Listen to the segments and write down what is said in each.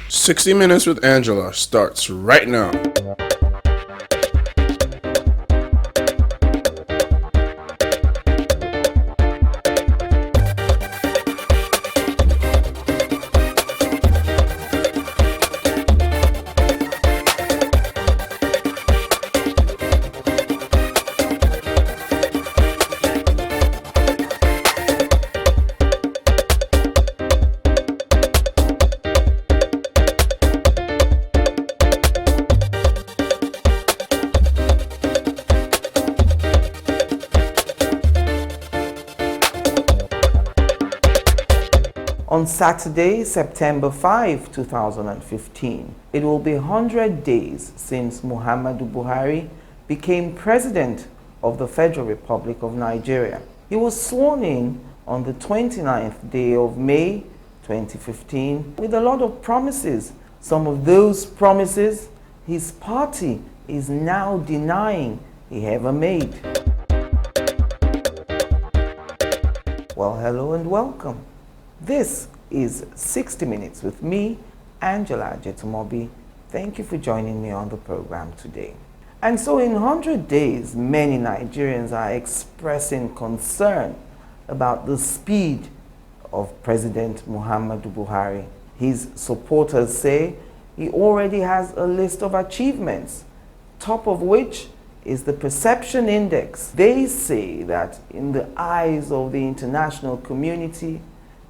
60 Minutes with Angela starts right now. On Saturday, September 5, 2015, it will be 100 days since Muhammadu Buhari became President of the Federal Republic of Nigeria. He was sworn in on the 29th day of May 2015 with a lot of promises. Some of those promises his party is now denying he ever made. Well, hello and welcome. This is 60 Minutes with me, Angela Jetumobi. Thank you for joining me on the program today. And so in 100 days, many Nigerians are expressing concern about the speed of President Muhammadu Buhari. His supporters say he already has a list of achievements, top of which is the perception index. They say that in the eyes of the international community,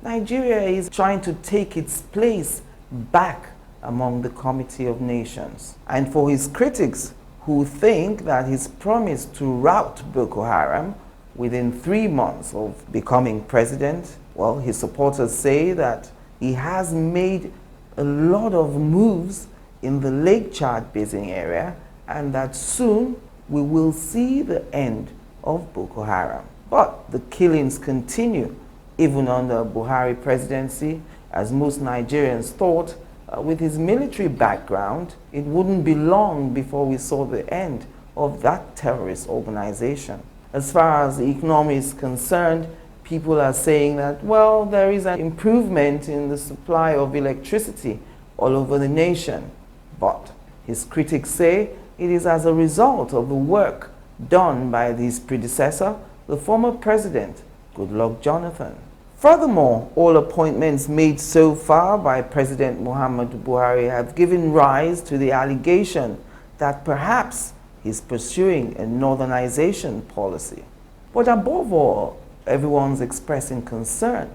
Nigeria is trying to take its place back among the Committee of Nations. And for his critics who think that his promise to rout Boko Haram within 3 months of becoming president, well, his supporters say that he has made a lot of moves in the Lake Chad Basin area and that soon we will see the end of Boko Haram. But the killings continue even under Buhari presidency, as most Nigerians thought, with his military background, it wouldn't be long before we saw the end of that terrorist organization. As far as the economy is concerned, people are saying that, well, there is an improvement in the supply of electricity all over the nation. But his critics say it is as a result of the work done by his predecessor, the former president, Goodluck Jonathan. Furthermore, all appointments made so far by President Muhammadu Buhari have given rise to the allegation that perhaps he's pursuing a northernization policy. But above all, everyone's expressing concern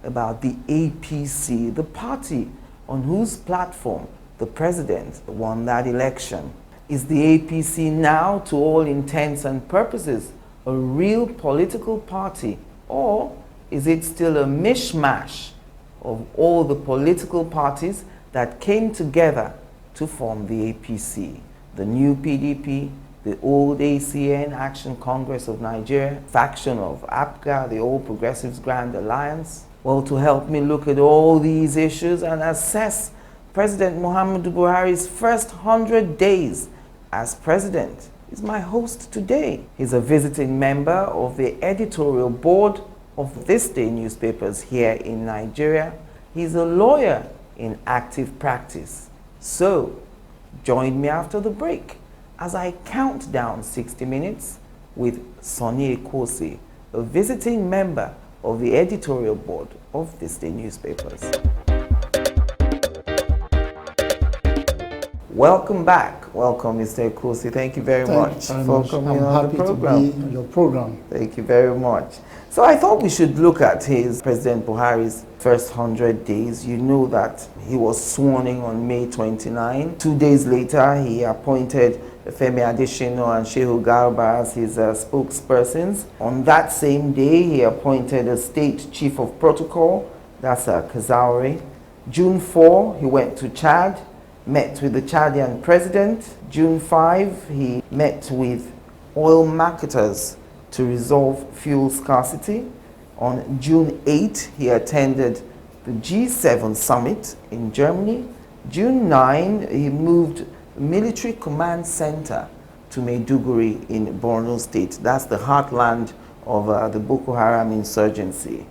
about the APC, the party on whose platform the president won that election. Is the APC now, to all intents and purposes, a real political party, or is it still a mishmash of all the political parties that came together to form the APC? The new PDP, the old ACN, Action Congress of Nigeria, faction of APGA, the All Progressives Grand Alliance. Well, to help me look at all these issues and assess President Muhammadu Buhari's first 100 days as president is my host today. He's a visiting member of the editorial board of This Day newspapers here in Nigeria. He's a lawyer in active practice. So, join me after the break as I count down 60 minutes with SONNIE EKWOWUSI, a visiting member of the editorial board of This Day newspapers. Welcome back. Welcome, Mr. EKWOWUSI. Thank you very much for coming on the program. I'm happy to be on your program. Thank you very much. So I thought we should look at his President Buhari's first 100 days. You know that he was sworn in on May 29. 2 days later, he appointed Femi Adesina and Shehu Garba as his spokespersons. On that same day, he appointed a state chief of protocol, that's Kazaure. June 4, he went to Chad, met with the Chadian president. June 5, he met with oil marketers to resolve fuel scarcity. On June 8, he attended the G7 summit in Germany. June 9, he moved Military Command Center to Maiduguri in Borno State. That's the heartland of the Boko Haram insurgency.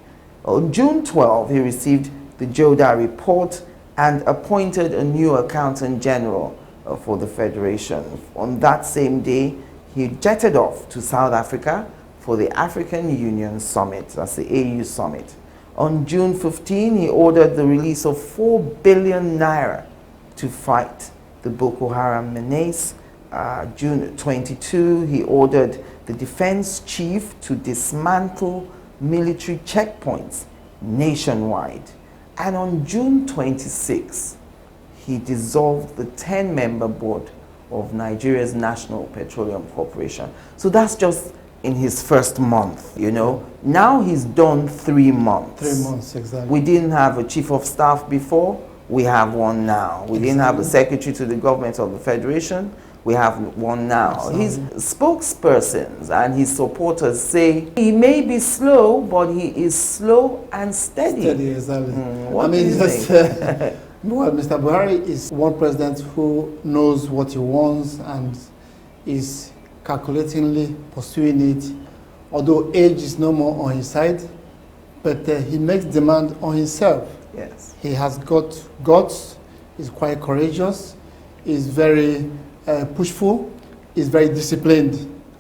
On June 12, he received the Joda report and appointed a new accountant general for the Federation. On that same day, he jetted off to South Africa for the African Union Summit, that's the AU Summit. On June 15, he ordered the release of 4 billion naira to fight the Boko Haram menace. June 22, he ordered the defense chief to dismantle military checkpoints nationwide. And on June 26, he dissolved the 10-member board of Nigeria's National Petroleum Corporation. So that's just in his first month, you know. Now he's done 3 months. 3 months, exactly. We didn't have a chief of staff before. We have one now. We didn't have a secretary to the government of the Federation. We have one now. His spokespersons and his supporters say he may be slow, but he is slow and steady. Steady, exactly. What do you think? Well, Mr. Buhari is one president who knows what he wants and is calculatingly pursuing it, although age is no more on his side, but he makes demand on himself. Yes. He has got guts, he's quite courageous, he's very pushful, he's very disciplined,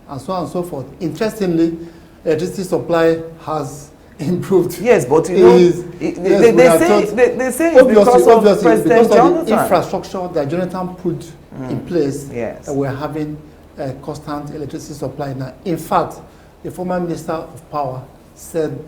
and so on and so forth. Interestingly, electricity supply has improved. Yes, but you know, they say it's because of President Jonathan. The infrastructure that Jonathan put in place, yes, we're having a constant electricity supply now. In fact, the former Minister of Power said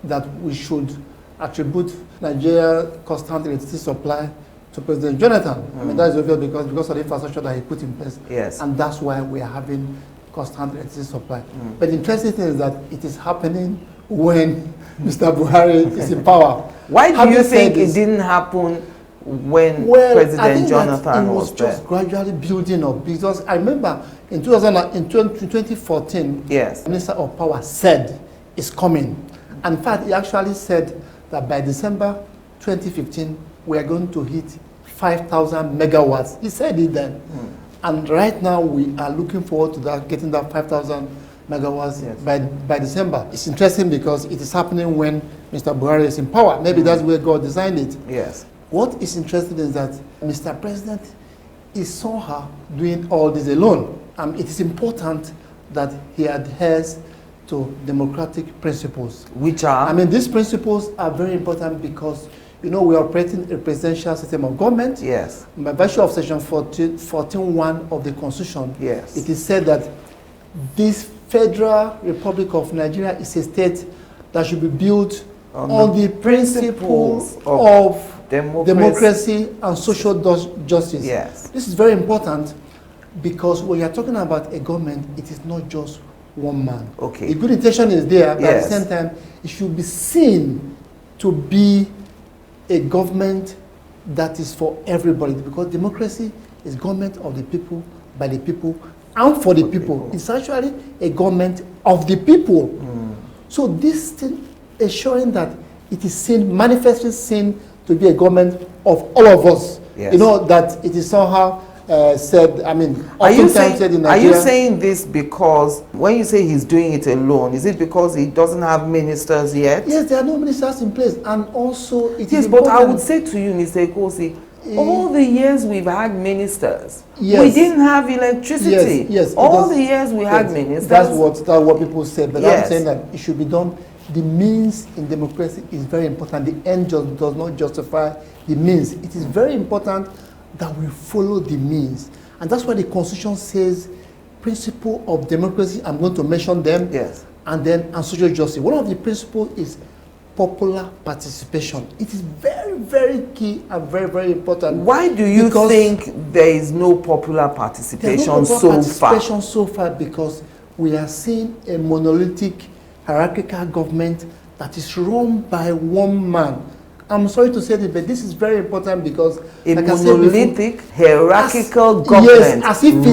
that we should attribute Nigeria's constant electricity supply to President Jonathan. I mean, that is obvious because of the infrastructure that he put in place. Yes. And that's why we are having constant electricity supply. But the interesting thing is that it is happening when Mr. Buhari is in power. Why do you think it didn't happen when President Jonathan was there? Just gradually building up, because I remember in 2014, yes, the Minister of Power said it's coming. And in fact, he actually said that by December 2015, we are going to hit 5,000 megawatts. He said it then. And right now, we are looking forward to that, getting that 5,000 megawatts by December. It's interesting because it is happening when Mr. Buhari is in power. Maybe that's where God designed it. Yes. What is interesting is that Mr. President is somehow doing all this alone. It is important that he adheres to democratic principles. Which are? I mean, these principles are very important because, you know, we are operating a presidential system of government. Yes. By virtue of Section 14.1 of the Constitution, yes, it is said that this Federal Republic of Nigeria is a state that should be built on the principles of democracy and social justice. Yes. This is very important because when you are talking about a government, it is not just one man. Okay. The good intention is there, but at the same time, it should be seen to be a government that is for everybody, because democracy is government of the people, by the people, and for the people. It's actually a government of the people. So this thing is showing that it is seen, manifestly seen to be a government of all of us. Yes. You know, that it is somehow said, I mean, are you saying this because when you say he's doing it alone, is it because he doesn't have ministers yet? Yes, there are no ministers in place, and also it is important. But I would say to you, Mr. Ekwoowusi, all the years we've had ministers, we didn't have electricity. Yes, all the years we had ministers. That's what people said, but I'm saying that it should be done. The means in democracy is very important. The end just does not justify the means. It is very important that we follow the means. And that's why the Constitution says principle of democracy, I'm going to mention them, yes, and social justice. One of the principles is popular participation. It is very, very key and very, very important. Why do you think there is no popular participation so far? Because we are seeing a monolithic, hierarchical government that is run by one man. I'm sorry to say this, but this is very important because a monolithic, hierarchical government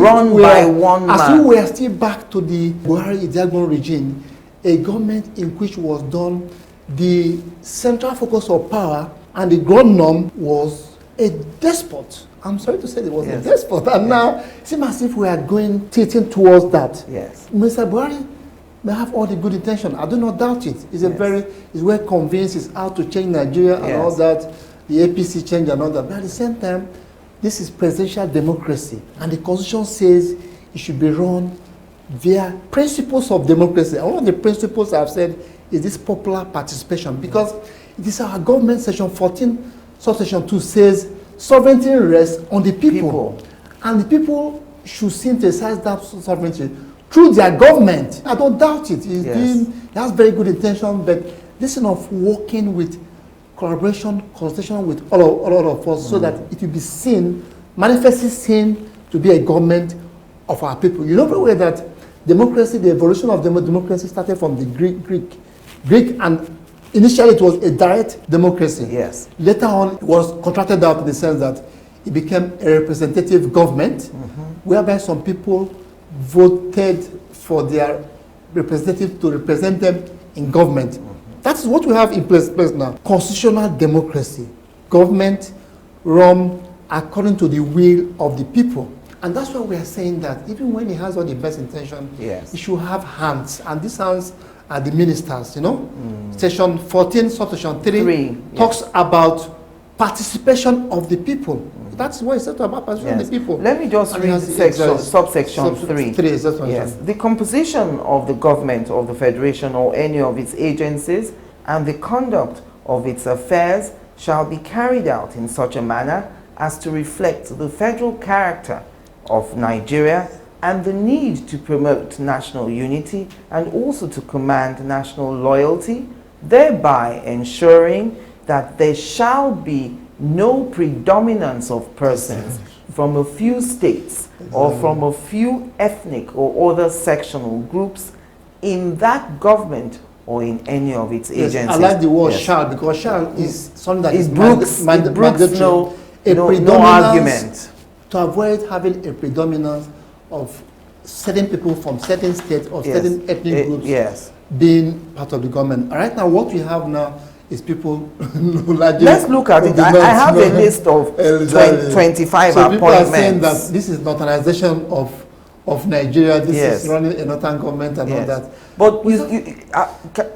run by one man. As if we are still back to the Buhari-Idiagbon regime, a government in which was done the central focus of power and the ground norm was a despot. I'm sorry to say it was a despot. And now it seems as if we are tilting towards that. Yes. Mr. Buhari may have all the good intention. I do not doubt it. He's he's well convinced. He's out to change Nigeria and all that. the APC change and all that. But at the same time, this is presidential democracy, and the constitution says it should be run via principles of democracy. And one of the principles I've said is this popular participation, because it is our government, section 14, subsection 2 says sovereignty rests on the people. And the people should synthesize that sovereignty through their government. I don't doubt it. It has very good intention, but listen of working with collaboration, consultation with all of us, so that it will be seen, manifestly seen to be a government of our people. You know very well that democracy, the evolution of democracy started from the Greek, and initially it was a direct democracy. Yes. Later on, it was contracted out in the sense that it became a representative government, whereby some people voted for their representative to represent them in government. That is what we have in place now. Constitutional democracy. Government run according to the will of the people. And that's why we are saying that even when he has all the best intention, he should have hands. And these hands are the ministers, you know. Section 14, subsection 3 talks about participation of the people. That's what it says about participation of the people. Let me just read subsection 3. Yes. The composition of the government of the Federation or any of its agencies and the conduct of its affairs shall be carried out in such a manner as to reflect the federal character of Nigeria and the need to promote national unity and also to command national loyalty, thereby ensuring that there shall be no predominance of persons from a few states or from a few ethnic or other sectional groups in that government or in any of its agencies. I like the word shall, because shall is something that is no argument. To avoid having a predominance of certain people from certain states or certain ethnic groups being part of the government. Right now, what we have now is people who let's look at it. I have a list of 25 so appointments. People are saying that this is northernization of Nigeria, this is running a northern government and all that. But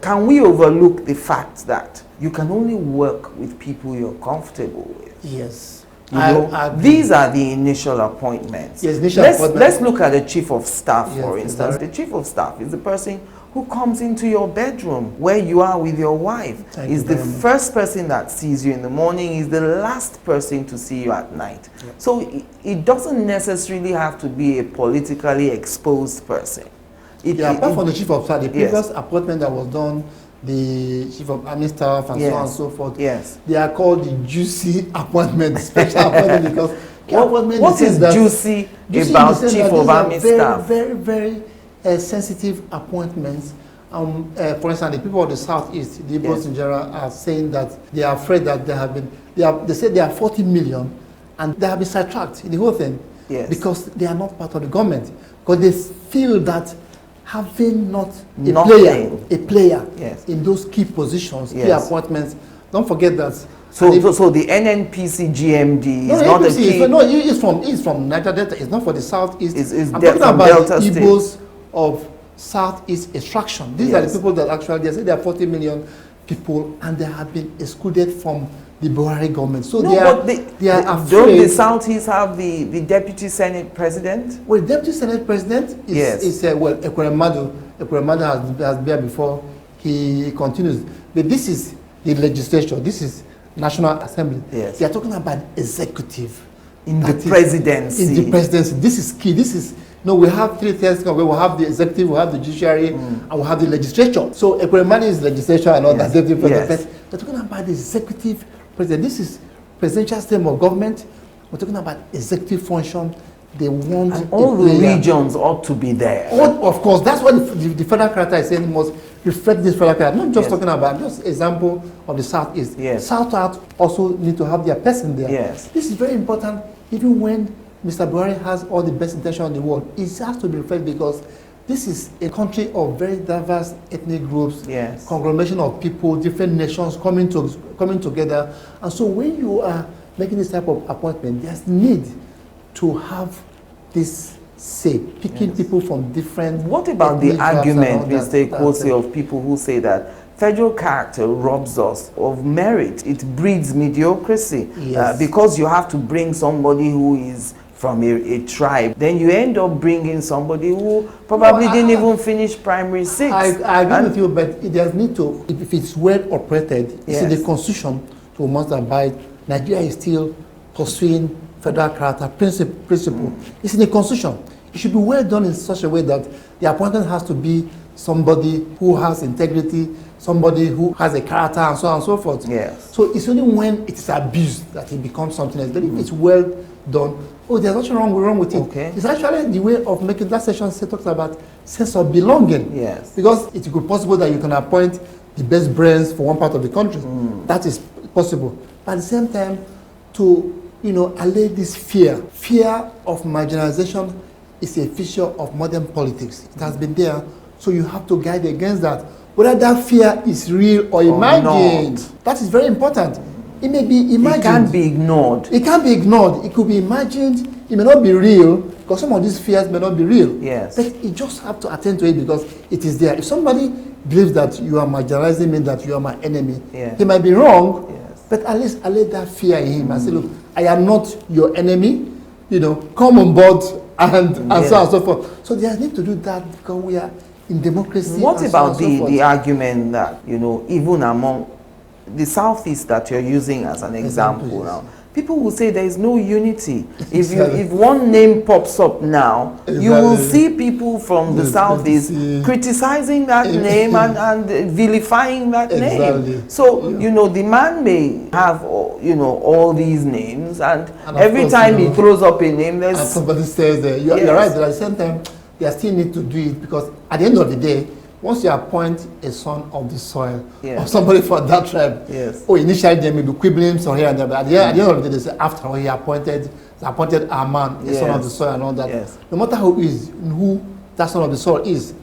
can we overlook the fact that you can only work with people you're comfortable with? Yes. These are the initial appointments. Yes, let's look at the chief of staff, for instance. The chief of staff is the person who comes into your bedroom where you are with your wife. Is the first person that sees you in the morning, is the last person to see you at night. So it doesn't necessarily have to be a politically exposed person. Apart from the chief of staff, the previous appointment that was done, the chief of army staff and so on and so forth, they are called the juicy appointment, special appointment, because what is juicy about chief of army staff? Very, very sensitive appointments. For instance, the people of the southeast, the Igbos in general, are saying that they are afraid that they say there are 40 million and they have been sidetracked in the whole thing because they are not part of the government, because they feel that having not a player in those key positions, key appointments. Don't forget that. So the NNPC GMD is not a key. No, it's from Niger Delta. It's not for the southeast. I'm talking about the Igbos of southeast extraction. These are the people that actually, they say there are 40 million people and they have been excluded from the Buhari government. So they are afraid. Don't the southeast have the deputy senate president? Well, deputy senate president is Ekweremadu has been before he continues. But this is the legislature. This is National Assembly. They are talking about executive in the presidency. In the presidency, this is key. This is we have three things. We will have the executive, we have the judiciary, and we have the legislature. So Ekweremadu is legislature and all that. Deputy president. They're talking about the executive president. This is presidential system of government. We're talking about executive function. They want and all the regions ought to be there. Of course, that's what the federal character is saying must reflect this federal character. Not just talking about just example of the southeast. South also need to have their person there. This is very important. Even when Mr. Buhari has all the best intention in the world, it has to be reflected because this is a country of very diverse ethnic groups, conglomeration of people, different nations coming together. And so when you are making this type of appointment, there's need to have this say, picking people from different. What about the argument, Mr. Ekwosi, of people who say that federal character robs us of merit. It breeds mediocrity. Yes. Because you have to bring somebody who is from a tribe, then you end up bringing somebody who probably didn't even finish primary 6. I agree with you, but it does need to, if it's well operated, it's in Yes. the constitution to must abide. Nigeria is still pursuing federal character principle. It's in the constitution. It should be well done in such a way that the appointment has to be somebody who has integrity, somebody who has a character, and so on and so forth. Yes. So it's only when it is abused that it becomes something else. But if it's well done, there's nothing wrong with it. Okay. It's actually the way of making that section talks about sense of belonging. Yes. Because it could be possible that you can appoint the best brains for one part of the country. That is possible. But at the same time, to allay this fear of marginalization is a feature of modern politics. It has been there, so you have to guide against that. Whether that fear is real or imagined, that is very important. It may be imagined. It can't be ignored. It can't be ignored. It could be imagined. It may not be real, because some of these fears may not be real. Yes. But you just have to attend to it because it is there. If somebody believes that you are marginalizing me, that you are my enemy, Yeah. he might be wrong, Yes. but at least allay that fear in him and say, look, I am not your enemy, come on board and so on and so forth. So there is need to do that because we are in democracy. What and about so on and so forth. the argument that, even among the Southeast that you're using as an example yes. now, people will say there is no unity. Exactly. If one name pops up now, you will see people from the Yes, Southeast see. criticizing that name and vilifying that Exactly. name. So, the man may have, all these names, and of every course, time he throws up a name, And there's... somebody says that you're Yes. right, but at the same time, they still need to do it because at the end of the day, once you appoint a son of the soil Yes. or somebody for that tribe, Yes. initially they may be quibbling so here and there, but at the end of the day, they say after all he appointed our man, a son of the Yes. soil and all that. Yes. No matter who that son of the soil is.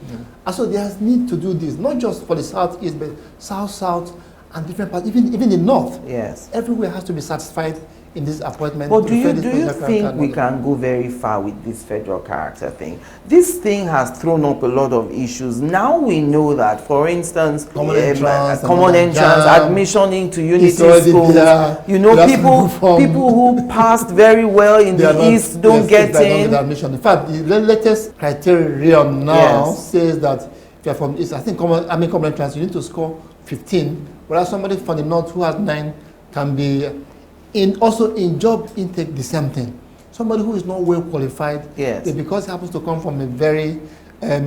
And so there's need to do this, not just for the southeast, but south, and different parts, even the north. Yes. Everywhere has to be satisfied in this appointment. But to do you defend this political think character we and all that. can go very far with this federal character thing? This thing has thrown up a lot of issues. Now we know that, for instance, Common entrance, entrance, admission into unity It's already schools. there. That's People who passed very well in They are the not- East don't yes, get they don't in. get admission. In fact, the latest criterion now Yes. says that if you're from East, I think common entrance, you need to score 15, whereas somebody from the North who has 9 can be also in job intake the same thing. Somebody who is not well qualified, Yes. because he happens to come from a very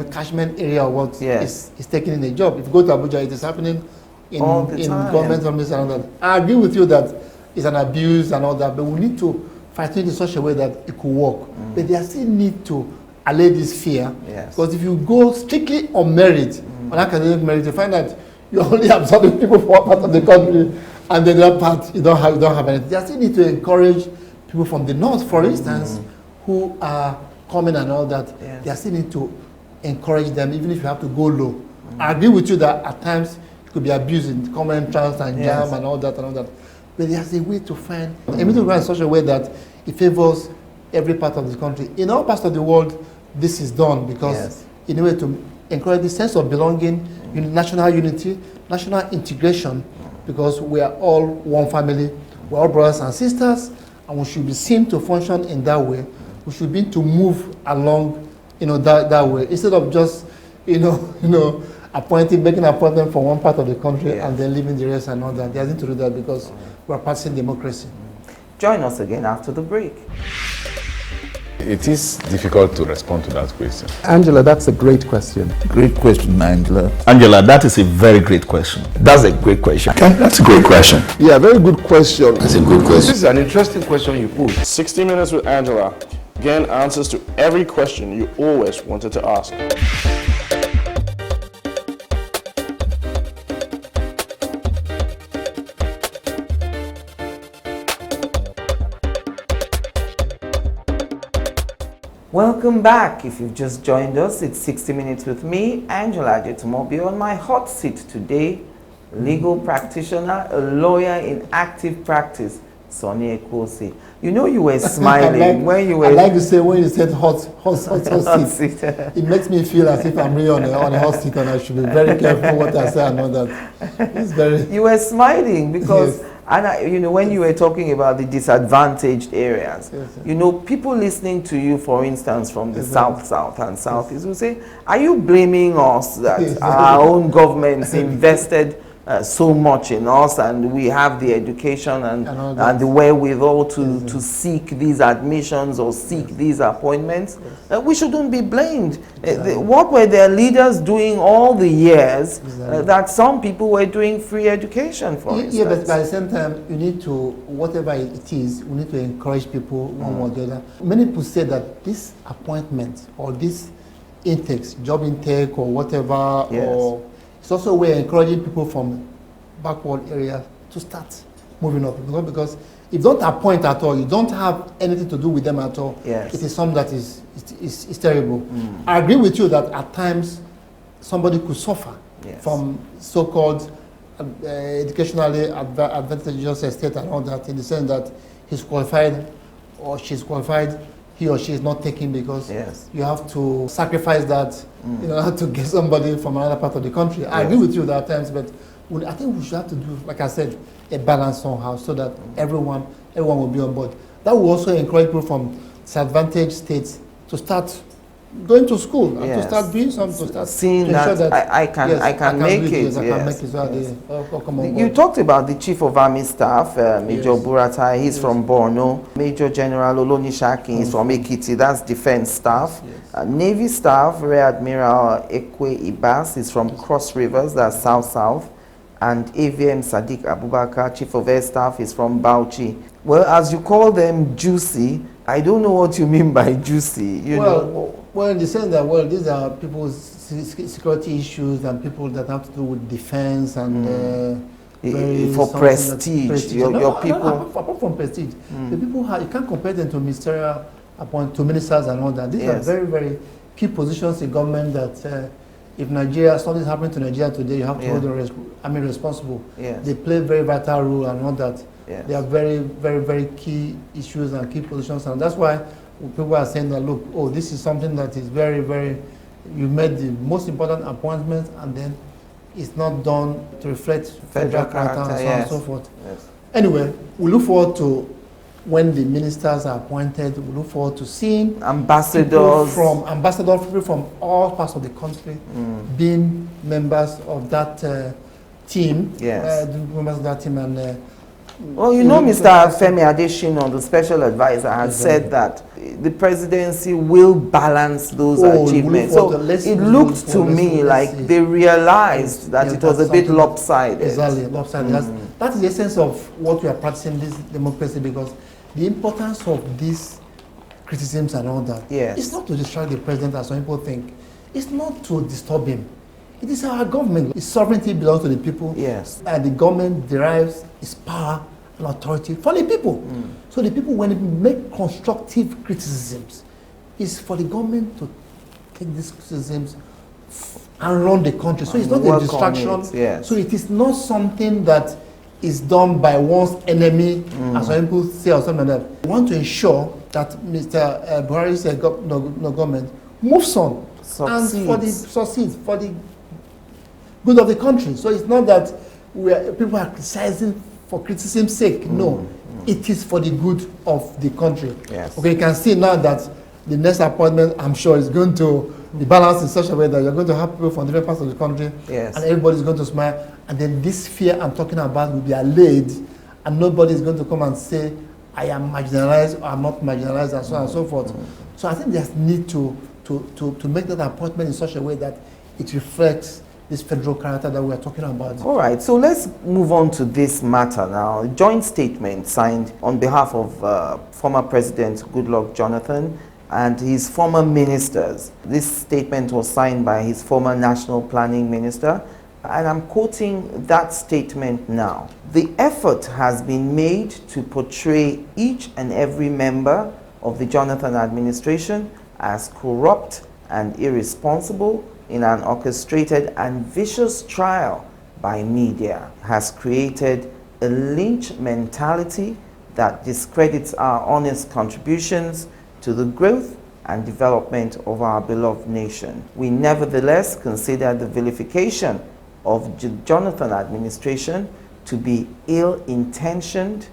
catchment area or what Yes. is taking in a job. If you go to Abuja, it is happening in All the time. government offices and all that. I agree with you that it's an abuse and all that, but we need to fight it in such a way that it could work. But there still need to allay this fear. Yes. Because if you go strictly on merit, on academic merit, you find that you're only absorbing people from one part of the country, and then the other part you don't have anything. There still need to encourage people from the north, for instance, who are coming and all that. Yes. There still need to encourage them, even if you have to go low. I agree with you that at times it could be abused in common entrance and Yes. jam and all that. But there's a way to find a middle ground in such a way that it favors every part of the country. In all parts of the world, this is done because Yes. in a way to encourage the sense of belonging, national unity, national integration, because we are all one family, we're all brothers and sisters, and we should be seen to function in that way. We should be to move along, that way, instead of just, making an appointment for one part of the country and then leaving the rest and all that. There's need to do that because we're practicing democracy. Join us again after the break. It is difficult to respond to that question. Angela, that's a great question. Great question, Angela. Angela, that is a very great question. That's a great question. Okay, that's a great question. Yeah, very good question. That's a good This question. is an interesting question you put. 60 Minutes with Angela. Gain answers to every question you always wanted to ask. Welcome back. If you've just joined us, it's 60 Minutes with me, Angela Jetumobi. On my hot seat today, legal practitioner, a lawyer in active practice, Sonnie Ekwoowusi. You know you were smiling when you were... I like to say when you said hot hot seat, seat. it makes me feel as if I'm really on a hot seat and I should be very careful what I say and all that. It's very... You were smiling because, Yes. and you know, when you were talking about the disadvantaged areas, Yes. you know, people listening to you, for instance, from the Exactly. south and southeast will say, are you blaming us that Yes. our own governments invested so much in us and we have the education and the wherewithal to seek these admissions or seek these appointments? We shouldn't be blamed. What were their leaders doing all the years that some people were doing free education, for instance? Yeah, but by the same time, you need to, whatever it is, we need to encourage people one way or the other. Many people say that this appointment or this intakes, job intake or whatever, Yes. or it's also a way of encouraging people from backward areas to start moving up. Because if you don't appoint at all, you don't have anything to do with them at all, Yes. it is something that is terrible. I agree with you that at times somebody could suffer Yes. from so-called educationally advantageous state and all that, in the sense that he's qualified or she's qualified, he or she is not taking because Yes. you have to sacrifice that in order to get somebody from another part of the country. I agree with you that at times, but I think we should have to do, like I said, a balance somehow so that everyone will be on board. That will also encourage people from disadvantaged states to start going to school and to start doing something, to start seeing to ensure that I can make it. I can make it so that they all come on You board. talked about the Chief of Army Staff, Major Buratai. He's from Borno. Major General Olonishakin is from Ekiti. That's Defense Staff. Navy Staff, Rear Admiral Ekwe is from Cross Rivers. That's South. And AVM Sadiq Abubakar, Chief of Air Staff, is from Bauchi. Well, as you call them juicy, I don't know what you mean by juicy. You know. Well, in the sense that, well, these are people's security issues and people that have to do with defense and for prestige. Your people. Apart from prestige, the people you can't compare them to ministerial to ministers and all that. These are very, very key positions in government that if Nigeria, something's happening to Nigeria today, you have to hold them responsible. Yes. They play a very vital role and all that. Yes. They are very, very, very key issues and key positions, and that's why people are saying that, look, oh, this is something that is very, very, you made the most important appointment and then it's not done to reflect federal character and so on and so forth. Yes. Anyway, we look forward to when the ministers are appointed, we look forward to seeing ambassadors people from all parts of the country being members of that team. Yes. Members of that team and well, you know, Mr. Femi Adesina, the special advisor, has said that the presidency will balance those achievements. So it looked to me like they realized that it was a bit lopsided. Exactly, lopsided. That is the essence of what we are practicing this democracy, because the importance of these criticisms and all that, it's not to distract the president as some people think. It's not to disturb him. It is our government. Its sovereignty belongs to the people. Yes. And the government derives its power and authority from the people. So the people, when they make constructive criticisms, it's for the government to take these criticisms and run the country. So it's not a distraction. So it is not something that is done by one's enemy, as some people say or something like that. We want to ensure that Mr. Buhari's government moves on and succeeds for the good of the country. So it's not that people are criticizing for criticism's sake. No, it is for the good of the country. Yes. Okay, you can see now that the next appointment, I'm sure, is going to be balanced in such a way that you're going to have people from different parts of the country, and everybody's going to smile, and then this fear I'm talking about will be allayed, and nobody is going to come and say, I am marginalized or I'm not marginalized, and so on and so forth. So I think there's need to make that appointment in such a way that it reflects this federal character that we are talking about. All right, so let's move on to this matter now. A joint statement signed on behalf of former President Goodluck Jonathan and his former ministers. This statement was signed by his former National Planning Minister, and I'm quoting that statement now. The effort has been made to portray each and every member of the Jonathan administration as corrupt and irresponsible in an orchestrated and vicious trial by media, has created a lynch mentality that discredits our honest contributions to the growth and development of our beloved nation. We nevertheless consider the vilification of the Jonathan administration to be ill-intentioned,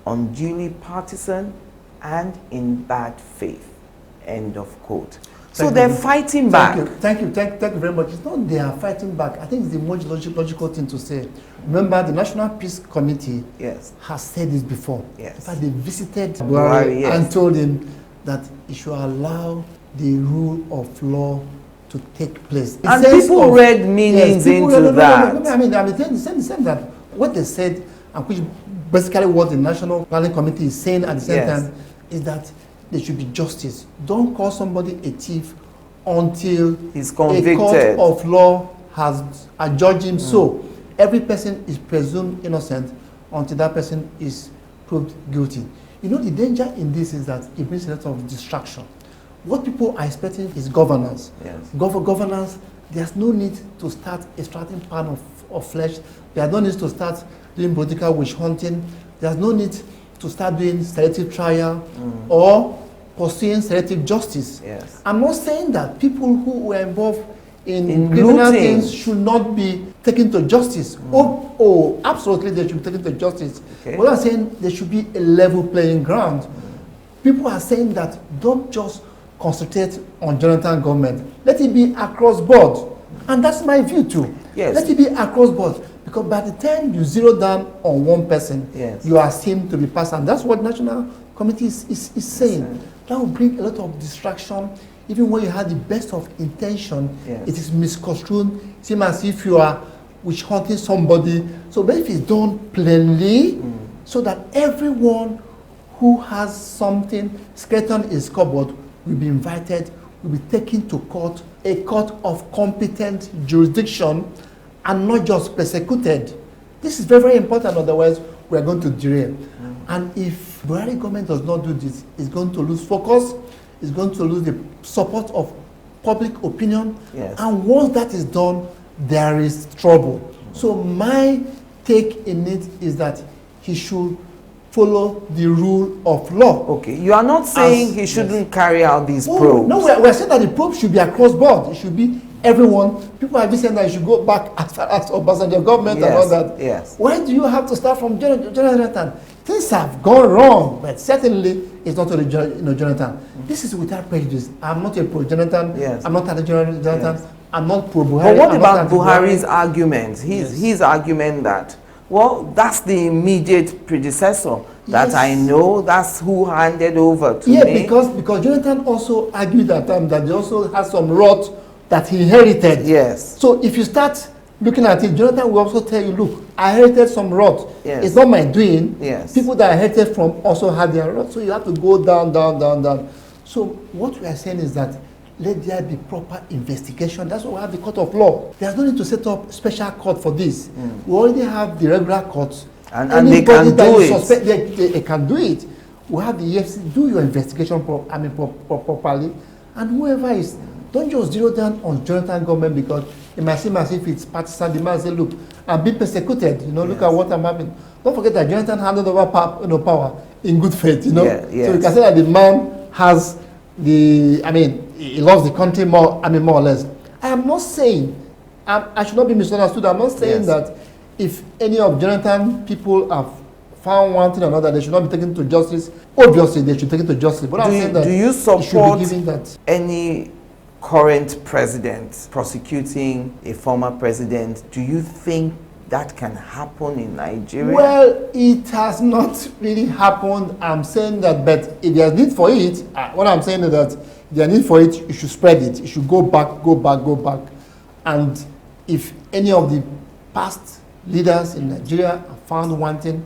unduly partisan, and in bad faith. End of quote. So they're fighting back. Thank you very much. It's not they are fighting back. I think it's the most logical thing to say. Remember, the National Peace Committee has said this before. Yes. In fact, they visited Buhari, and told him that he should allow the rule of law to take place. And people read meanings into that. I mean, saying that what they said, and which basically what the National Planning Committee is saying at the same time, is that there should be justice. Don't call somebody a thief until he's convicted. A court of law has adjudged him. So every person is presumed innocent until that person is proved guilty. You know, the danger in this is that it brings a lot of distraction. What people are expecting is governance. Yes. Governance, there's no need to start extracting pound of flesh. There's no need to start doing political witch hunting. There's no need to start doing selective trial or pursuing selective justice. Yes. I'm not saying that people who were involved in criminal things should not be taken to justice. Oh, absolutely they should be taken to justice. Okay. But I'm saying there should be a level playing ground. People are saying that don't just concentrate on Jonathan government. Let it be across board. And that's my view too. Yes. Let it be across board. Because by the time you zero down on one person, you are seen to be passed. And that's what National Committee is saying. That will bring a lot of distraction. Even when you have the best of intention, it is misconstrued. It seems as if you are witch hunting somebody. So but if it's done plainly, so that everyone who has something skeleton in his cupboard will be invited, will be taken to court, a court of competent jurisdiction, and not just persecuted. This is very, very important, otherwise we are going to derail. And if Buhari government does not do this, it's going to lose focus, it's going to lose the support of public opinion, and once that is done, there is trouble. So my take in it is that he should follow the rule of law. Okay, you are not saying he shouldn't carry out these probes. No, we're saying that the probe should be across board. It should be everyone. People are saying that you should go back as far as Obasanjo government and all that. Yes. Why do you have to start from Jonathan? Things have gone wrong, but certainly it's not only Jonathan. This is without prejudice. I'm not a pro-Jonathan. I'm not anti-Jonathan. I'm not pro-Buhari. But what about Buhari's argument? His argument that, well, that's the immediate predecessor that I know, that's who handed over to me. Because Jonathan also argued that that he also has some rot that he inherited. Yes. So if you start looking at it, Jonathan will also tell you, look, I inherited some rot. Yes. It's not my doing. Yes. People that I inherited from also had their rot. So you have to go down, down, down, down. So what we are saying is that let there be proper investigation. That's why we have the court of law. There's no need to set up special court for this. We already have the regular courts. And they can do it. Suspect, they can do it. We have the EFC, do your investigation properly. And whoever is, don't just zero down on Jonathan government because it might seem as if it's partisan. They might say, look, I'm being persecuted. Look at what I'm having. Don't forget that Jonathan handed over power in good faith. So you can say that the man has he loves the country more or less. I am not saying, I should not be misunderstood. I'm not saying that if any of Jonathan people have found one thing or another, they should not be taken to justice. Obviously, they should take it to justice. But I'm saying that do you support that any current president prosecuting a former president? Do you think that can happen in Nigeria? Well, it has not really happened. I'm saying that, but if there's need for it, what I'm saying is that if there's need for it, you should spread it. You should go back. And if any of the past leaders in Nigeria are found wanting,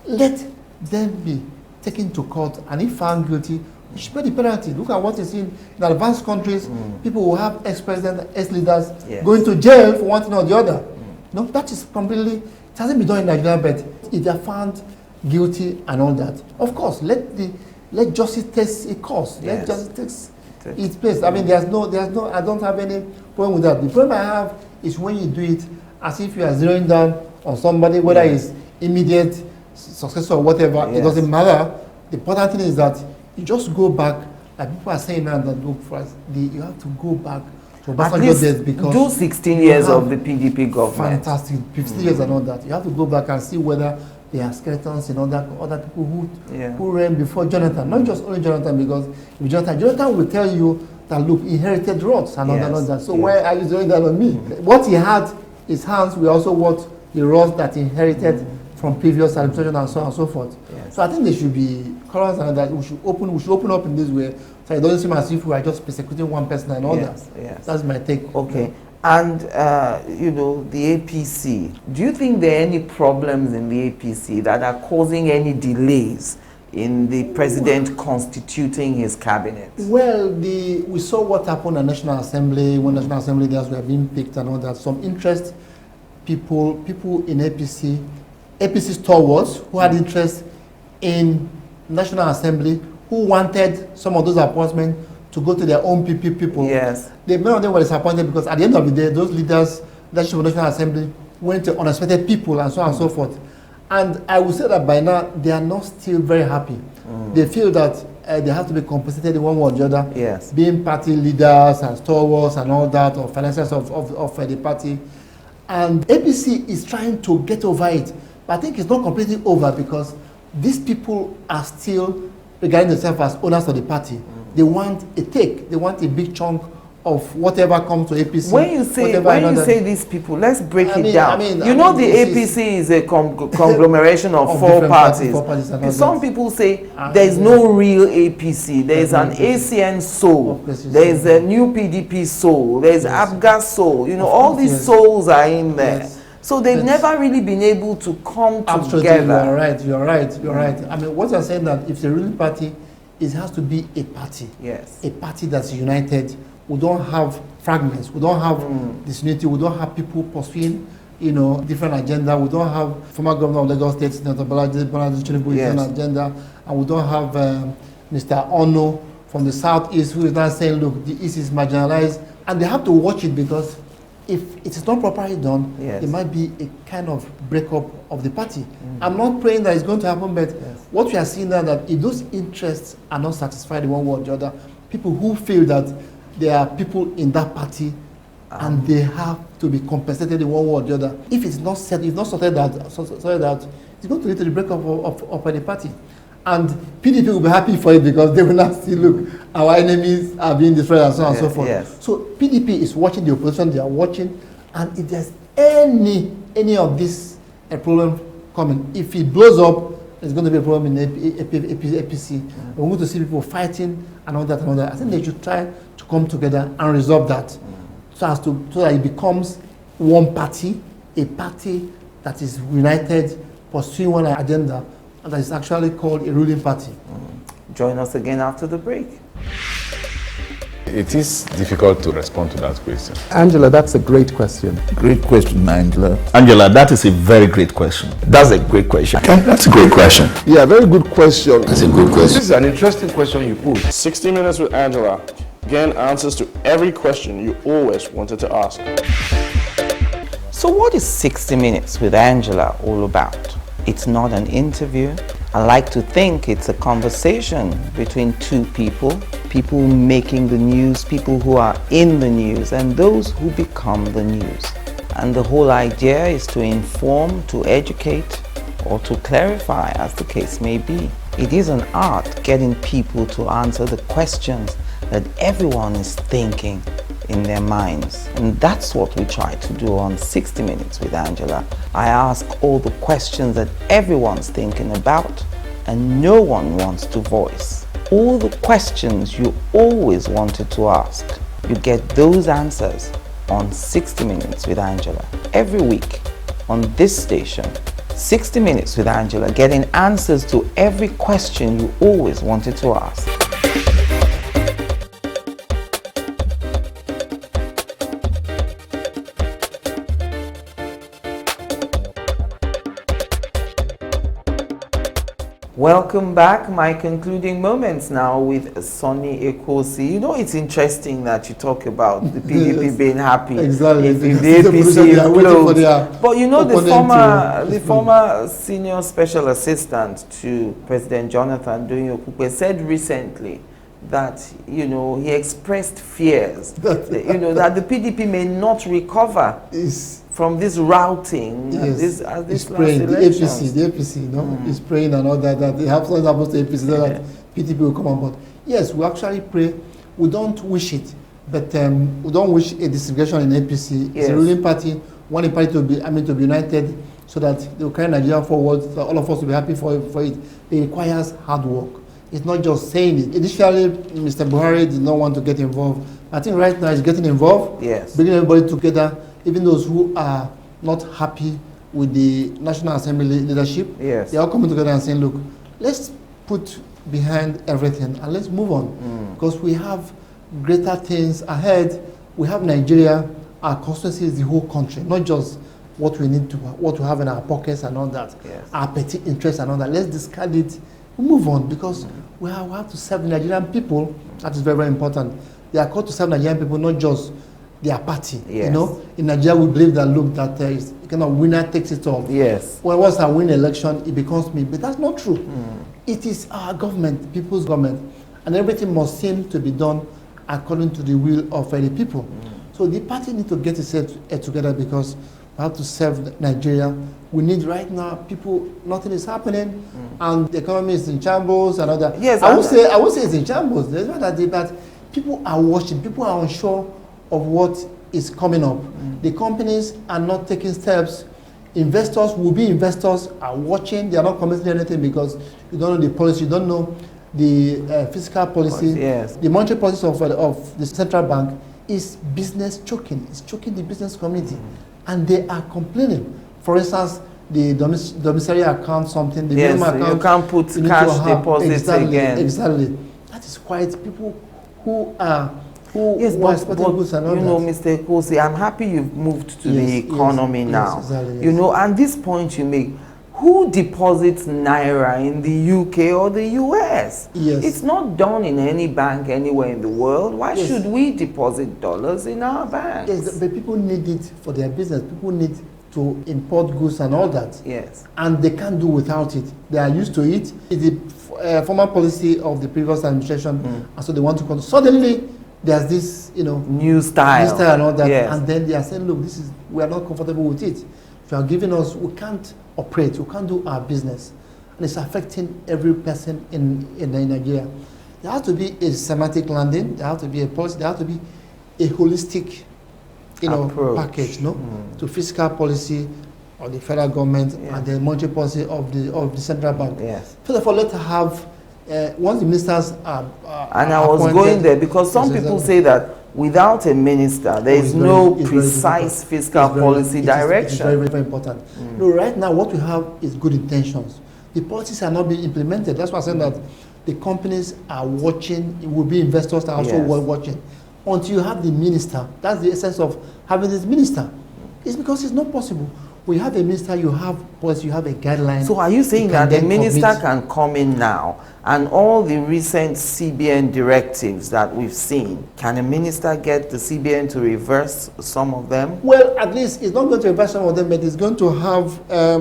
let them be taken to court. And if found guilty, you should pay the penalty. Look at what is in advanced countries. People who have ex-presidents, ex-leaders going to jail for one thing or the other. No, that is completely, it hasn't been done in Nigeria, but if they are found guilty and all that, of course, let justice take its course. Let justice take its place. I mean, there's no, I don't have any problem with that. The problem I have is when you do it as if you are zeroing down on somebody, whether it's immediate successor or whatever, it Yes. doesn't matter. The important thing is that you just go back, like people are saying now that look for us, you have to go back to At Obasanjo least days because do 16 you years have of the PDP government. fantastic 15 years and all that. You have to go back and see whether there are skeletons in other people who ran before Jonathan, not just only Jonathan, because if Jonathan will tell you that look, he inherited rods and all that, all that. So why are you doing that on me? What he had, his hands were also what the rods that he inherited from previous administration and so on and so forth. Yes. So I think there should be colors and that we should open up in this way, so it doesn't seem as if we are just persecuting one person and all that. Yes. That's my take. Okay. And, you know, the APC, do you think there are any problems in the APC that are causing any delays in the president constituting his cabinet? Well, we saw what happened at National Assembly, when National Assembly leaders were being picked and all that. Some interest, people in APC stalwarts who had interest in National Assembly, who wanted some of those appointments to go to their own people. Yes. Many of them were disappointed because at the end of the day, those leaders, leadership of the National Assembly, went to unexpected people and so on and so forth. And I would say that by now, they are not still very happy. They feel that they have to be compensated in one way or the other. Yes. Being party leaders and stalwarts and all that, or financiers of the party. And APC is trying to get over it. But I think it's not completely over because these people are still regarding themselves as owners of the party. They want a take. They want a big chunk of whatever comes to APC. When you say these people, let's break it down. The this APC is a conglomeration of four different parties. and all Some that. people say there's no real APC. There's an ACN soul. There's a new PDP soul. There's ABGA soul. You know, all these souls are in there. Yes. So they've never really been able to come Absolutely, together. you're right. I mean, what you're saying that if the ruling party, it has to be a party. Yes. A party that's united. We don't have fragments. We don't have disunity. We don't have people pursuing, different agenda. We don't have former governor of Lagos State, Senator Bolaji Tinubu's own agenda, and we don't have Mr. Ono from the southeast who is now saying, look, the east is marginalized, and they have to watch it because if it is not properly done, there might be a kind of breakup of the party. I'm not praying that it's going to happen, but what we are seeing now that if those interests are not satisfied in one way or the other, people who feel that there are people in that party and they have to be compensated in one way or the other. If it's not set, if not sorted out, it's going to lead to the breakup of the party. And PDP will be happy for it because they will not see, look, our enemies are being destroyed and so on and so forth. Yes. So PDP is watching the opposition, they are watching, and if there's any of this a problem coming, if it blows up, there's going to be a problem in APC. We're going to see people fighting and all that and all that. I think they should try to come together and resolve that so that it becomes one party, a party that is united, pursuing one agenda, and that is actually called a ruling party. Join us again after the break. It is difficult to respond to that question. Angela, that's a great question. Great question, Angela. Angela, that is a very great question. That's a great question. Okay, that's a great question. Yeah, very good question. That's a good question. This is an interesting question you put. 60 Minutes with Angela. Again, answers to every question you always wanted to ask. So what is 60 Minutes with Angela all about? It's not an interview. I like to think it's a conversation between two people making the news, people who are in the news, and those who become the news. And the whole idea is to inform, to educate, or to clarify, as the case may be. It is an art getting people to answer the questions that everyone is thinking in their minds. And that's what we try to do on 60 Minutes with Angela. I ask all the questions that everyone's thinking about and no one wants to voice. All the questions you always wanted to ask, you get those answers on 60 Minutes with Angela. Every week on this station, 60 Minutes with Angela, getting answers to every question you always wanted to ask. Welcome back. My concluding moments now with Sonnie Ekwoowusi. You know, it's interesting that you talk about the PDP being happy Exactly. if the They APC are waiting for implodes. their But you know, the opponent to former senior special assistant to President Jonathan Okupe said recently that, you know, he expressed fears that, you know, that the PDP may not recover from this routing, yes, this praying. last elections. The APC, you know, is praying and all that. That they have something happens to APC so that PDP will come on board. Yes, we actually pray. We don't wish it, but we don't wish a disintegration in APC. It's a ruling party. Want a party to be, to be united, so that they will carry Nigeria forward. So all of us will be happy for it. It requires hard work. It's not just saying it. Initially, Mr. Buhari did not want to get involved. I think right now he's getting involved. Yes, bringing everybody together. Even those who are not happy with the National Assembly leadership, yes, they are coming together and saying, look, let's put behind everything and let's move on. Because we have greater things ahead. We have Nigeria, our constituency is the whole country, not just what we need to, what we have in our pockets and all that, our petty interests and all that. Let's discard it, we move on, because we have to serve the Nigerian people. That is very, very important. They are called to serve Nigerian people, not just their party. You know, in Nigeria we believe that, look, that is kind of winner takes it all. Yes. When once I win election, it becomes me. But that's not true. It is our government, people's government, and everything must seem to be done according to the will of the people. So the party need to get itself together, because we have to serve Nigeria. We need right now people. Nothing is happening, and the economy is in shambles and all that. Yes, I would say it's in shambles. There's not that, but people are watching. People are unsure of what is coming up. The companies are not taking steps. Investors, will-be investors, are watching. They are not committing anything, because you don't know the policy, you don't know the fiscal policy. Yes. The monetary policy of the central bank is business choking. It's choking the business community. And they are complaining. For instance, the domiciliary account, something, the minimum account. You can't put cash deposits again. Exactly. That is quite people who are yes, but you know, Mr. Ekwoowusi, I'm happy you've moved to the economy now. Exactly, you know, and this point you make, who deposits Naira in the UK or the US? Yes. It's not done in any bank anywhere in the world. Why should we deposit dollars in our banks? Yes, but people need it for their business. People need to import goods and all that. Yes. And they can't do without it. They are used to it. It's the former policy of the previous administration, and so they want to control. Suddenly, there's this, you know, new style and all that, and then they are saying, look, we are not comfortable with it. If you are giving us, we can't operate, we can't do our business, and it's affecting every person in Nigeria. There has to be a semantic landing. There has to be a policy. There has to be a holistic, you know, package, to fiscal policy of the federal government and the monetary policy of the central bank. Yes. First of all, let's have. Once the ministers are and I was going there, because some people say that without a minister, there is no precise fiscal policy direction. It's very, very important. No, right now, what we have is good intentions. The policies are not being implemented. That's why I'm saying that the companies are watching, it will be investors are also watching. Until you have the minister, that's the essence of having this minister. It's because it's not possible. When you have a minister, you have policy, you have a guideline. So are you saying that the minister can come in now, and all the recent CBN directives that we've seen, can a minister get the CBN to reverse some of them? Well, at least it's not going to reverse some of them, but it's going to have a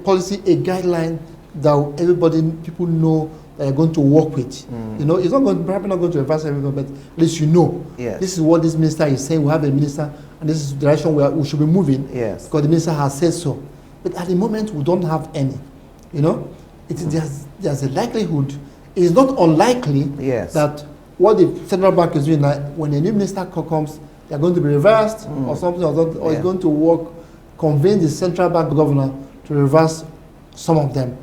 policy, a guideline that everybody, people know that are going to work with. You know, it's not going, probably not going to reverse everything, but at least you know. Yes. This is what this minister is saying. We have a minister, and this is the direction we should be moving. Yes. Because the minister has said so. But at the moment, we don't have any. You know, there's a likelihood. It is not unlikely that what the central bank is doing, like when a new minister comes, they are going to be reversed or something, or it's going to work, convince the central bank governor to reverse some of them.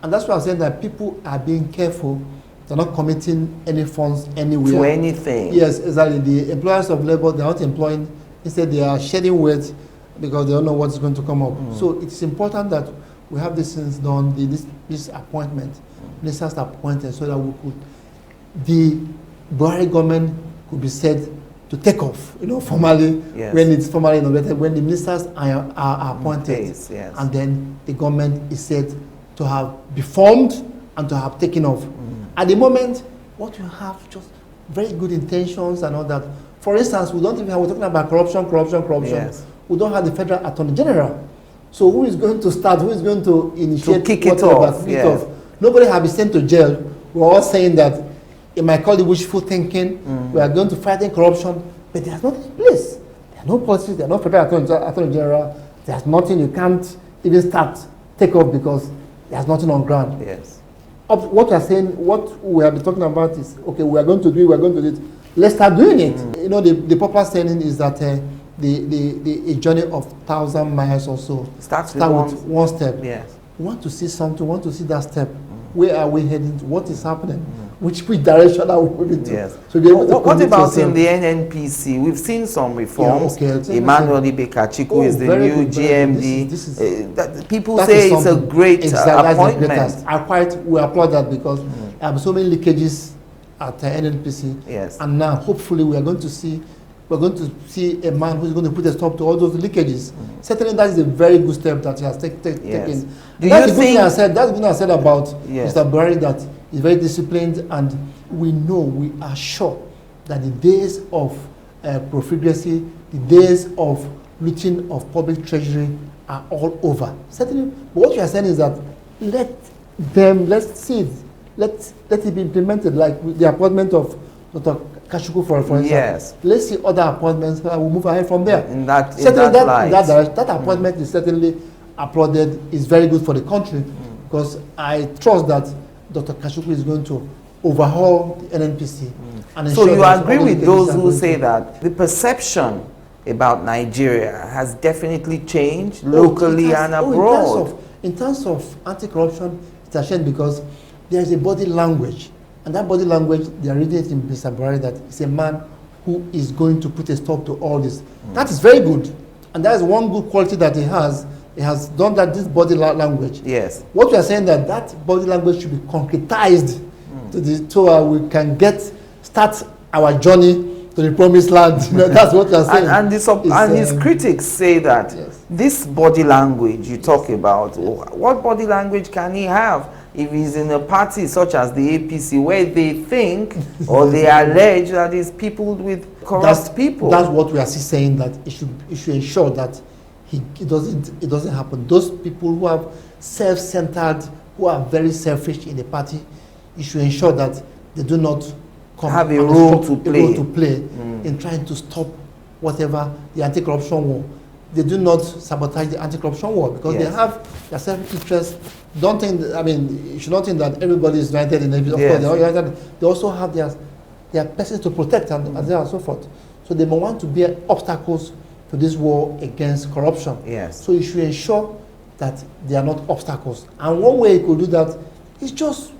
And that's why I'm saying that people are being careful. They're not committing any funds anywhere. To anything. Yes, exactly. The employers of labor, they're not employing. Instead, they are shedding weight because they don't know what's going to come up. So it's important that we have these things done, this appointment, ministers appointed, so that we could, the Buhari government could be said to take off, you know, formally, when it's formally inaugurated, when the ministers are appointed, and then the government is said to have be formed and to have taken off. At the moment, what you have just very good intentions and all that. For instance, we don't even have, we're talking about corruption. Yes. We don't have the Federal Attorney General. So who is going to start? Who is going to initiate? To kick it off? Yes. Nobody has been sent to jail. We're all saying that, it might call it wishful thinking. We are going to fight corruption, but there's nothing in place. There are no policies, there are no Federal Attorney General. There's nothing, you can't even start, take off because there's nothing on ground. Yes. What we are saying, what we have been talking about is, okay, we are going to do it, we are going to do it. Let's start doing it. You know, the popular saying is that a journey of 1,000 miles or so Start with one step. Yes. We want to see something, we want to see that step. Where are we heading? What is happening? Which direction are we moving to? Yes. So be able to what about yourself. in the NNPC? We've seen some reforms. Yeah, okay. Emmanuel Ibekachiku is the very new good, very good. GMD. This is, people say it's a great appointment. We applaud that because there have so many leakages at NNPC. Yes. And now, hopefully, we're going to see a man who's going to put a stop to all those leakages. Certainly, that is a very good step that he has taken. Yes. That's the good thing I said. That's the good thing I said about Yes. Mr. Buhari, that he's very disciplined, and we are sure that the days of profligacy, the days of looting of public treasury are all over. Certainly, what you are saying is that let's see it, let it be implemented, like with the appointment of Dr. Kashuku, for instance. Yes. Let's see other appointments. We'll move ahead from there. That appointment is certainly applauded. Is very good for the country because I trust that Dr. Kashuku is going to overhaul the NNPC. And so you that agree all with the those cases are who going say to- that the perception about Nigeria has definitely changed locally and abroad? In terms of anti-corruption, it's a shame because there is a body language. And that body language, they are reading it in Mr. Buhari, that he's a man who is going to put a stop to all this. That is very good. And that is one good quality that he has. He has done that, this body language. Yes. What we are saying that body language should be concretized so we can start our journey to the promised land. You know, that's what we are saying. And his critics say that Yes. this body language you talk about, what body language can he have if he's in a party such as the APC where they think or they allege that it's peopled with corrupt people? That's what we are still saying, that it should ensure that it doesn't happen. Those people who have self-centered, who are very selfish in the party, it should ensure that they do not have a role to play in trying to stop whatever the anti-corruption war. They do not sabotage the anti-corruption war because Yes. they have their self-interest. Don't think, you should not think that everybody is united in every. Of Yes. course, they are united. They also have their persons to protect and so forth. So they may want to bear obstacles to this war against corruption. Yes. So you should ensure that they are not obstacles. And one way you could do that is just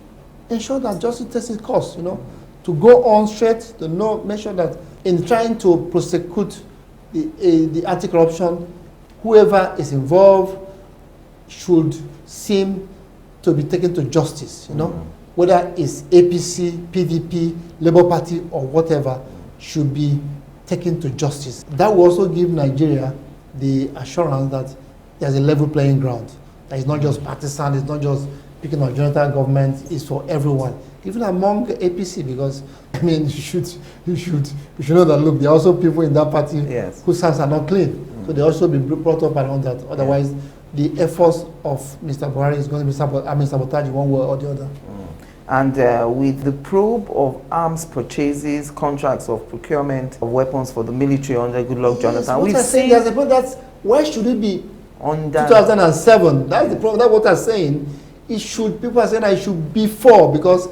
ensure that justice takes its course, to go on straight, to make sure that in trying to prosecute the anti-corruption, whoever is involved should seem to be taken to justice, whether it's APC, PDP, Labour Party, or whatever, should be taken to justice. That will also give Nigeria the assurance that there's a level playing ground. That it's not just partisan, it's not just picking on Jonathan government, it's for everyone. Even among APC, because you should know that, look, there are also people in that party Yes. whose hands are not clean. So they also be brought up around that. Otherwise, the efforts of Mr. Buhari is going to be sabotaged one way or the other. And with the probe of arms purchases, contracts of procurement of weapons for the military under Goodluck Jonathan, we've seen there's a point that's, why should it be under 2007? That's the problem. That's what I'm saying. People are saying that it should be 4 because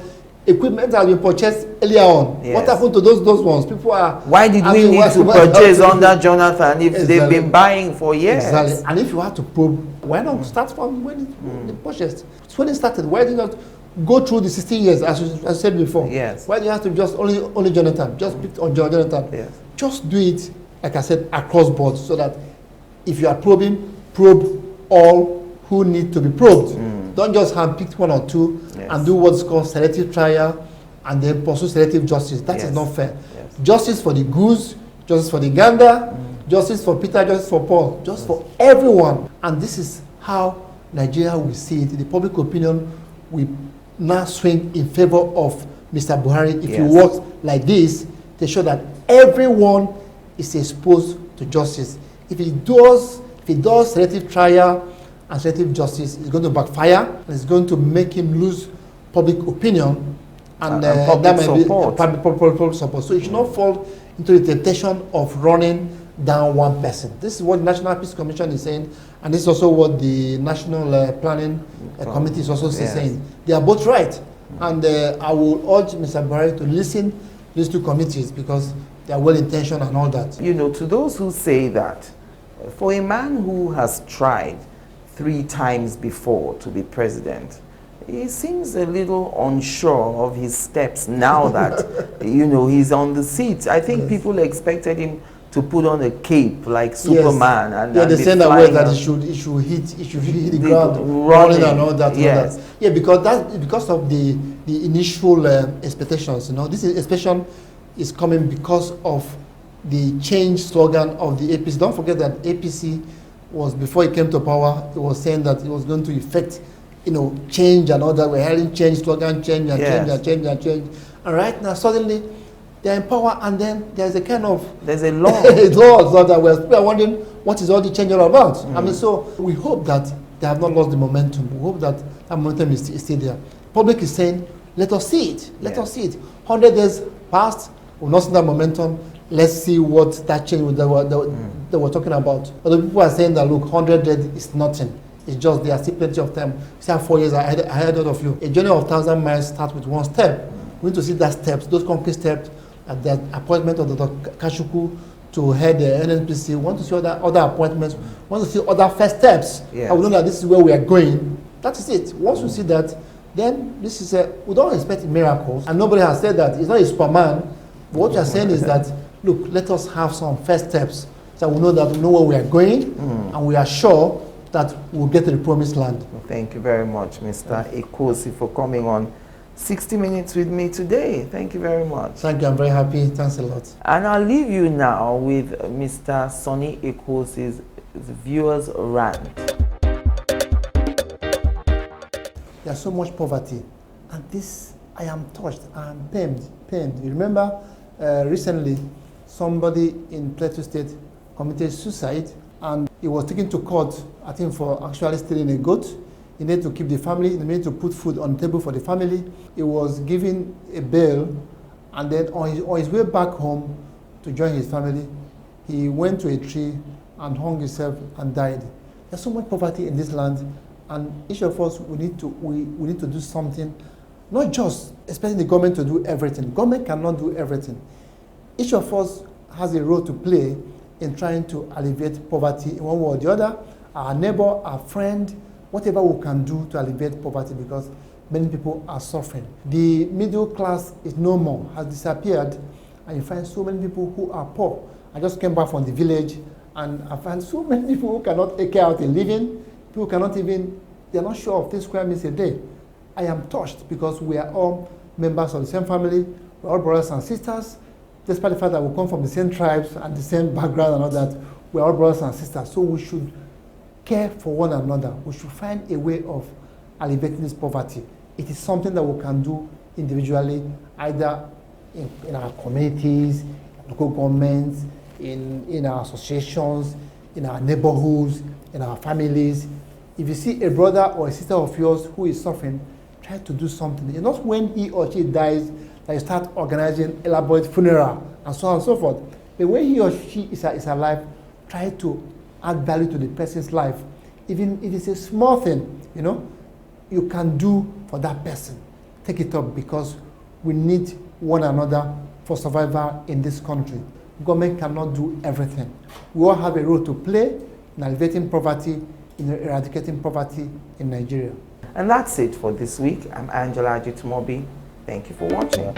equipment has been purchased earlier on. Yes. What happened to those ones? People are. Why did we need to purchase under Jonathan if they've been buying for years? Exactly. And if you have to probe, why not start from when it purchased? It's when it started. Why did you not go through the 16 years, as I said before? Yes. Why do you have to just only Jonathan? Just pick on Jonathan. Yes. Just do it, like I said, across board, so that if you are probing, probe all who need to be probed. Don't just handpick 1 or 2 Yes. and do what's called selective trial and then pursue selective justice. That is Yes. not fair. Yes. Justice for the goose, justice for the gander, justice for Peter, justice for Paul, just for everyone. And this is how Nigeria will see it. The public opinion will now swing in favor of Mr. Buhari if he works like this to show that everyone is exposed to justice. If he does selective trial and selective justice, it's going to backfire and it's going to make him lose public opinion and public support. Public support. So he should not fall into the temptation of running down one person. This is what the National Peace Commission is saying, and this is also what the National Planning Committee is also saying. They are both right, and I will urge Mr. Buhari to listen to these two committees because they are well-intentioned and all that. You know, to those who say that, for a man who has tried 3 times before to be president, he seems a little unsure of his steps now that, you know, he's on the seat. I think people expected him to put on a cape like Superman and they send away that he should hit the ground running and all that. Yes. All that. Yeah, because of the initial expectations. You know, this expectation is coming because of the change slogan of the APC. Don't forget that APC was, before it came to power, it was saying that it was going to effect, you know, change and all that. We're having change slogan, change and change and change and change. And right now, suddenly, they're in power, and then there's a kind of there's a law. So that we're wondering what is all the change all about. I mean, so we hope that they have not lost the momentum. We hope that that momentum is still there. Public is saying, let us see it. Let us see it. 100 days passed, we've not seen that momentum. Let's see what that change that we're talking about. But the people are saying that, look, 100 days is nothing. It's just there are still plenty of time. Say 4 years ahead of you. A journey of 1,000 miles starts with one step. We need to see that steps, those concrete steps, at the appointment of Dr. Kashuku to head the NNPC. We want to see other appointments. We want to see other first steps. Yes. And we know that this is where we are going. That is it. Once we see that, then this is we don't expect miracles. And nobody has said that. It's not a Superman. But what we are saying is that, look, let us have some first steps so we know that we know where we are going and we are sure that we'll get to the promised land. Well, thank you very much, Mr. Ekwoowusi, for coming on 60 Minutes with me today. Thank you very much. Thank you. I'm very happy. Thanks a lot. And I'll leave you now with Mr. Sonnie Ekwoowusi's viewers rant. There's so much poverty, and this, I am touched. I am pained. You remember recently somebody in Plateau State committed suicide, and he was taken to court, I think, for actually stealing a goat. He needed to keep the family, he needed to put food on the table for the family. He was given a bail, and then on his way back home to join his family, he went to a tree and hung himself and died. There's so much poverty in this land, and each of us, we need to do something, not just expecting the government to do everything. Government cannot do everything. Each of us has a role to play in trying to alleviate poverty in one way or the other. Our neighbor, our friend, whatever we can do to alleviate poverty, because many people are suffering. The middle class is no more, has disappeared, and you find so many people who are poor. I just came back from the village, and I find so many people who cannot take care of a living, people cannot even, they're not sure of 10 square meters a day. I am touched because we are all members of the same family, we're all brothers and sisters, despite the fact that we come from the same tribes and the same background and all that, we're all brothers and sisters. So we should care for one another. We should find a way of alleviating this poverty. It is something that we can do individually, either in our communities, local governments, in our associations, in our neighborhoods, in our families. If you see a brother or a sister of yours who is suffering, try to do something. It's not when he or she dies that you start organizing elaborate funeral and so on and so forth. But when he or she is alive, try to add value to the person's life. Even if it's a small thing, you know, you can do for that person. Take it up, because we need one another for survival in this country. Government cannot do everything. We all have a role to play in alleviating poverty, in eradicating poverty in Nigeria. And that's it for this week. I'm Angela Ajitumobi. Thank you for watching.